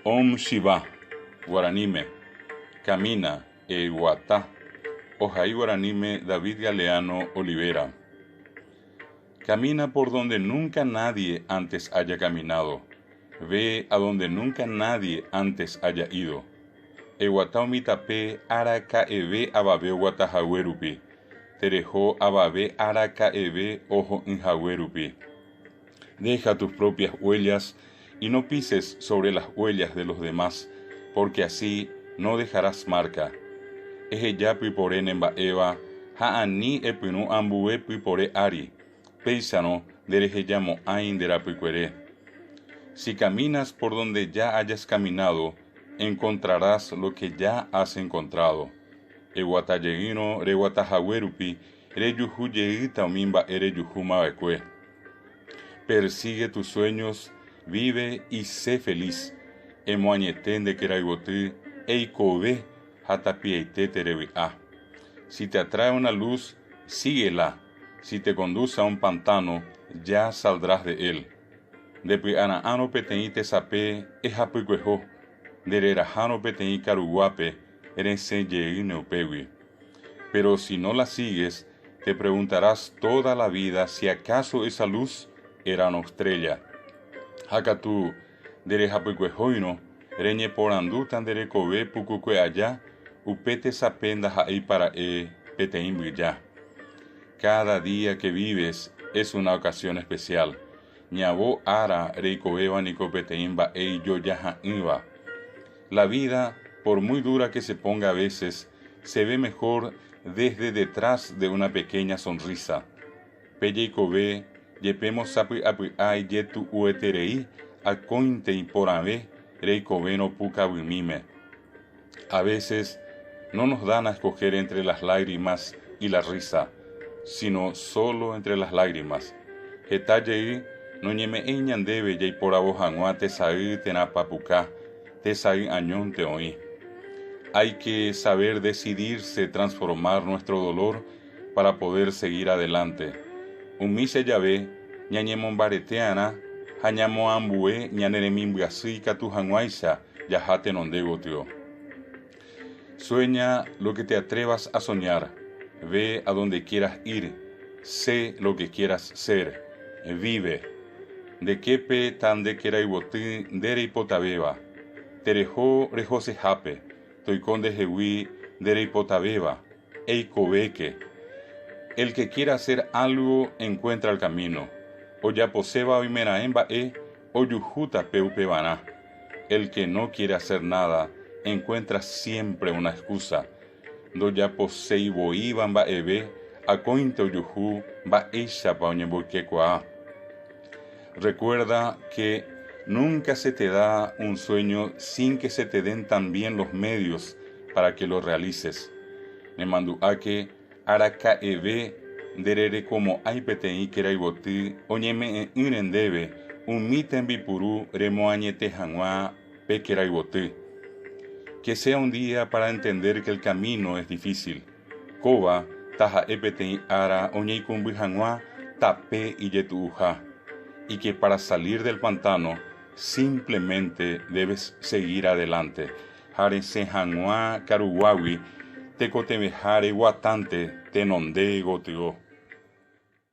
Om Shiva, Guaranime, Camina, Eguatá, Ojai Guaranime, David Galeano Olivera. Camina por donde nunca nadie antes haya caminado. Ve a donde nunca nadie antes haya ido. Eguatá omitape, Araca ebe ababe Guatajahuerupi. Terejó ababe Araca ebe ojo en Jahuerupi. Deja tus propias huellas y no pises sobre las huellas de los demás, porque así no dejarás marca. Ejeyapi pore nembaeva, haani epinu ambuepi pore ari, peisano derejeyamo ain derapicuere. Si caminas por donde ya hayas caminado, encontrarás lo que ya has encontrado. Eguatayeino reguatajahuerupi, reyuhuyeita omimba ereyuhumabecue. Persigue tus sueños, vive y sé feliz. Emoañeten de queraibote, eikobe, hatapieite terebi'a. Si te atrae una luz, síguela. Si te conduce a un pantano, ya saldrás de él. De anaano peteite sape, ejapicuejo. De rerajano petei caruguape, erenseyeineupewi. Pero si no la sigues, te preguntarás toda la vida si acaso esa luz era una estrella. Hakatu derejapicuejoino, reñe porandu tan derecobe pucucue allá, upete sapenda jaei para peteimbuya. Cada día que vives es una ocasión especial. Ñabo ara reicobeba nicopeteimba yo yaja iba. La vida, por muy dura que se ponga a veces, se ve mejor desde detrás de una pequeña sonrisa. Peyeicobe, yepemos sapi api ay yetu ueterei, acointe y por ave, reicobeno puca wimime. A veces no nos dan a escoger entre las lágrimas y la risa, sino solo entre las lágrimas. Getayei, no ñeme eñandebe yei por abojanua tesai tenapapuca, tesai añón te oí. Hay que saber decidirse transformar nuestro dolor para poder seguir adelante. Umise Yahvé, ñañemon bareteana, hañamo ambue, ñaneremimbiasí catujanguaisa, yajate nondego tío. Sueña lo que te atrevas a soñar, ve a donde quieras ir, sé lo que quieras ser, vive. De quepe tan de queraibotín dere hipotabeba, terejó rejose jape, toicón de jehui dere hipotabeba, eikobeque. El que quiera hacer algo encuentra el camino. O ya poseba oimeraemba o yujuta peupebana. El que no quiere hacer nada encuentra siempre una excusa. Do ya poseiboiban ba ebe, acointe o yuju ba eisha pa oñemboquecoa. Recuerda que nunca se te da un sueño sin que se te den también los medios para que lo realices. Nemanduake Araca ebe, derere como aipetei queraiboti, oñeme irendebe, umiten bipuru, remoañete janua, pe queraiboti. Que sea un día para entender que el camino es difícil. Koba, taja epetei ara, oñeikumbi janua, tape y yetuja. Y que para salir del pantano, simplemente debes seguir adelante. Jarese janua, karuwawi, te cotemejare guatante, te nonde goteo.